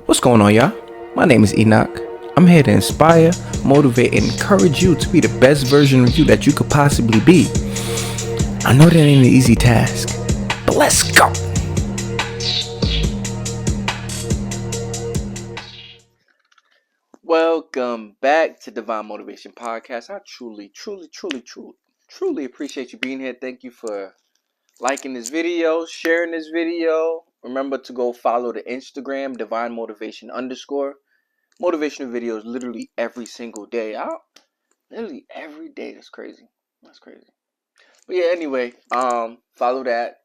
What's going on, y'all? My name is Enoch. I'm here to inspire, motivate, and encourage you to be the best version of you that you could possibly be. I know that ain't an easy task, but let's go! Welcome back to Divine Motivation Podcast. I truly appreciate you being here. Thank you for liking this video, sharing this video. Remember to go follow the Instagram, Divine Motivation _ motivational videos literally every single day. Literally every day. That's crazy. But yeah, anyway, follow that.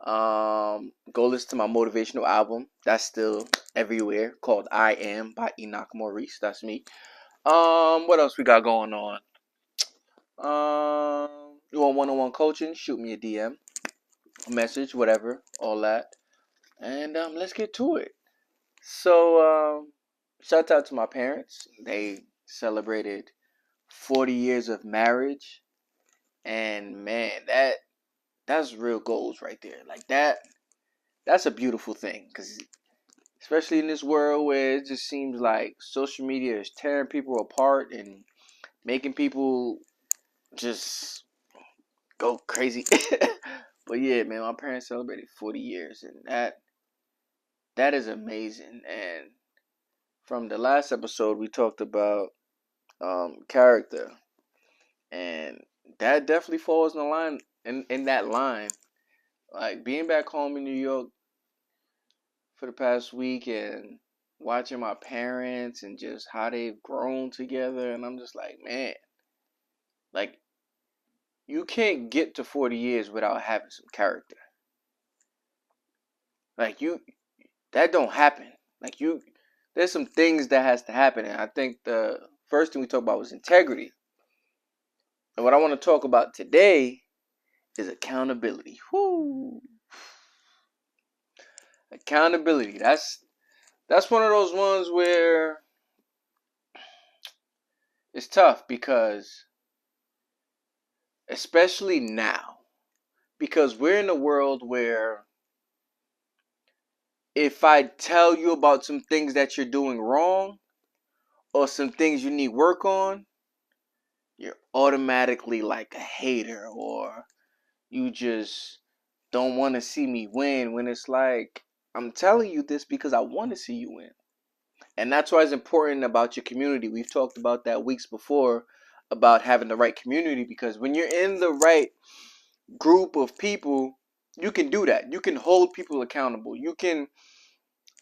Go listen to my motivational album. That's still everywhere, called I Am by Enoch Maurice. That's me. What else we got going on? You want one-on-one coaching? Shoot me a DM, a message, whatever, all that. And let's get to it. So, shout out to my parents. They celebrated 40 years of marriage, and man, that's real goals right there. Like that's a beautiful thing, because especially in this world where it just seems like social media is tearing people apart and making people just go crazy. But yeah, man, my parents celebrated 40 years, and that is amazing. And from the last episode, we talked about character, and that definitely falls in the line in that line. Like being back home in New York for the past week and watching my parents and just how they've grown together, and I'm just like, man, like you can't get to 40 years without having some character. Like that don't happen. Like there's some things that has to happen, and I think the first thing we talked about was integrity. And what I want to talk about today is accountability. Whoo! Accountability. That's one of those ones where it's tough, because especially now, because we're in a world where if I tell you about some things that you're doing wrong or some things you need work on, you're automatically like a hater, or you just don't want to see me win, when it's like, I'm telling you this because I want to see you win. And that's why it's important about your community. We've talked about that weeks before, about having the right community, because when you're in the right group of people, you can do that. You can hold people accountable. You can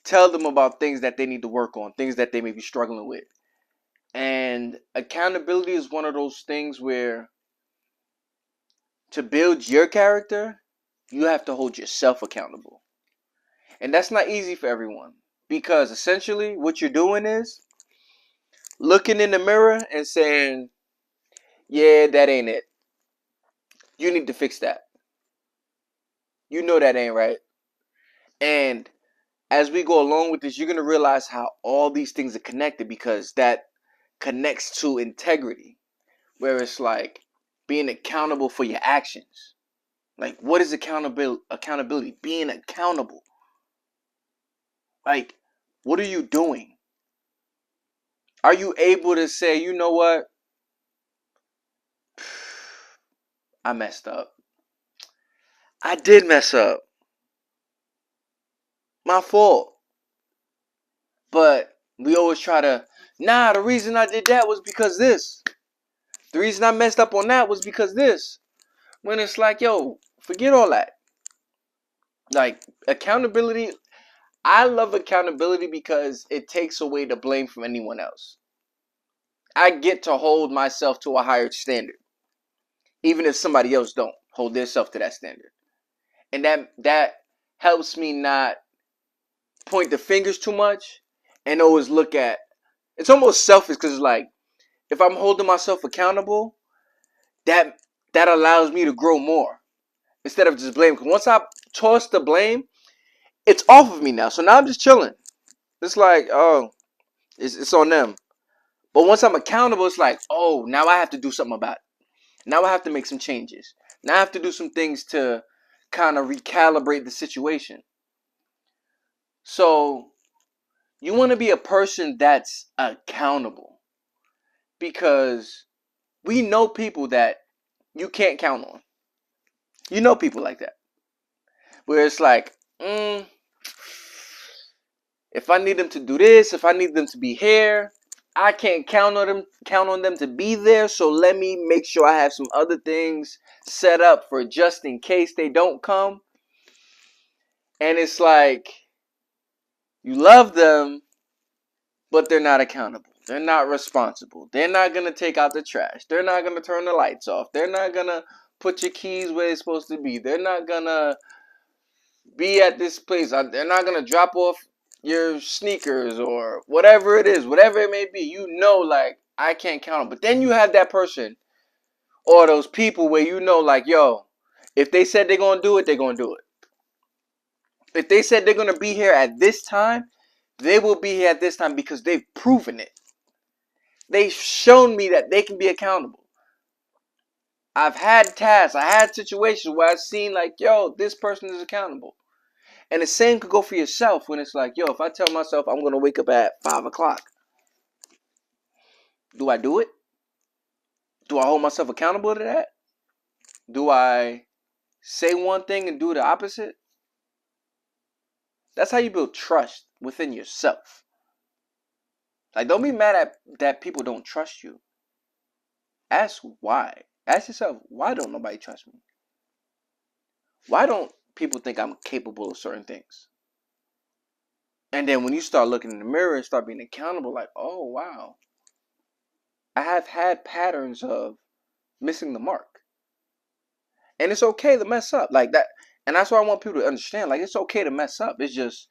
tell them about things that they need to work on, things that they may be struggling with. And accountability is one of those things where to build your character, you have to hold yourself accountable. And that's not easy for everyone, because essentially what you're doing is looking in the mirror and saying, yeah, that ain't it. You need to fix that. You know that ain't right. And as we go along with this, you're going to realize how all these things are connected, because that connects to integrity, where it's like being accountable for your actions. Like, what is accountability? Being accountable. Like, what are you doing? Are you able to say, you know what? I messed up. I did mess up. My fault. But we always try to, the reason I did that was because this. The reason I messed up on that was because this. When it's like, yo, forget all that. Like, accountability, I love accountability because it takes away the blame from anyone else. I get to hold myself to a higher standard, even if somebody else don't hold themselves to that standard. And that helps me not point the fingers too much and always look at, it's almost selfish, because it's like, if I'm holding myself accountable, that allows me to grow more instead of just blame. Because once I toss the blame, it's off of me now. So now I'm just chilling. It's like, oh, it's on them. But once I'm accountable, it's like, oh, now I have to do something about it. Now I have to make some changes. Now I have to do some things to kind of recalibrate the situation. So You want to be a person that's accountable, because we know people that you can't count on. You know people like that, where it's like, if I need them to do this, if I need them to be here, I can't count on them to be there. So let me make sure I have some other things set up for just in case they don't come. And it's like, you love them, but they're not accountable. They're not responsible. They're not going to take out the trash. They're not going to turn the lights off. They're not going to put your keys where they're supposed to be. They're not going to be at this place. They're not going to drop off your sneakers or whatever it is, whatever it may be. You know, like, I can't count them. But then you have that person or those people where you know, like, yo, if they said they're going to do it, they're going to do it. If they said they're going to be here at this time, they will be here at this time, because they've proven it. They've shown me that they can be accountable. I've had tasks, I had situations where I've seen like, yo, this person is accountable. And the same could go for yourself, when it's like, yo, if I tell myself I'm going to wake up at 5 o'clock, do I do it? Do I hold myself accountable to that? Do I say one thing and do the opposite? That's how you build trust within yourself. Like, don't be mad at that people don't trust you. Ask why. Ask yourself, why don't nobody trust me? Why don't people think I'm capable of certain things? And then when you start looking in the mirror and start being accountable, like, oh, wow, I have had patterns of missing the mark. And it's okay to mess up like that. And that's why I want people to understand, like, it's okay to mess up. It's just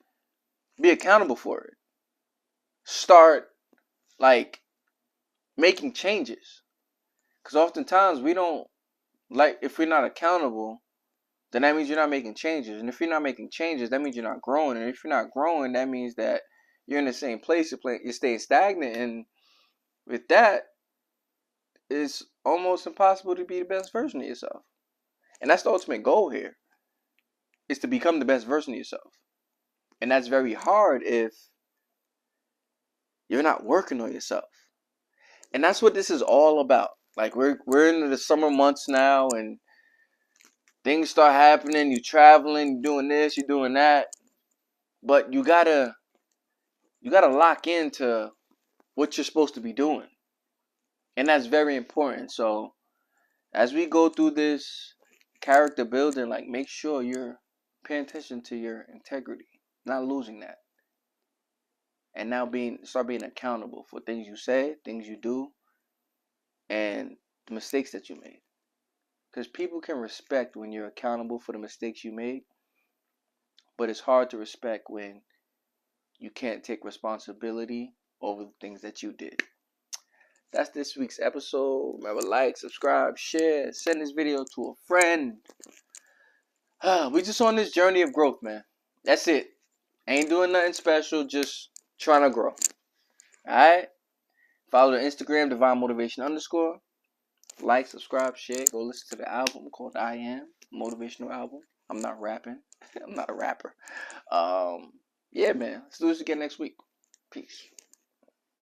be accountable for it. Start, like, making changes. Because oftentimes we don't, like, if we're not accountable, then that means you're not making changes. And if you're not making changes, that means you're not growing. And if you're not growing, that means that you're in the same place. You're staying stagnant. And with that, it's almost impossible to be the best version of yourself. And that's the ultimate goal here, is to become the best version of yourself. And that's very hard if you're not working on yourself. And that's what this is all about. Like, we're into the summer months now, and things start happening. You're traveling, you're doing this, you're doing that. But you gotta lock into what you're supposed to be doing. And that's very important. So as we go through this character building, like, make sure you're paying attention to your integrity, not losing that. And now start being accountable for things you say, things you do, and the mistakes that you made. Because people can respect when you're accountable for the mistakes you made, but it's hard to respect when you can't take responsibility over the things that you did. That's this week's episode. Remember, like, subscribe, share, send this video to a friend. We just on this journey of growth, man. That's it. Ain't doing nothing special, just trying to grow. Alright? Follow the Instagram, Divine Motivation _. Like, subscribe, share. Go listen to the album called I Am, motivational album. I'm not rapping. I'm not a rapper. Yeah, man. Let's do this again next week. Peace.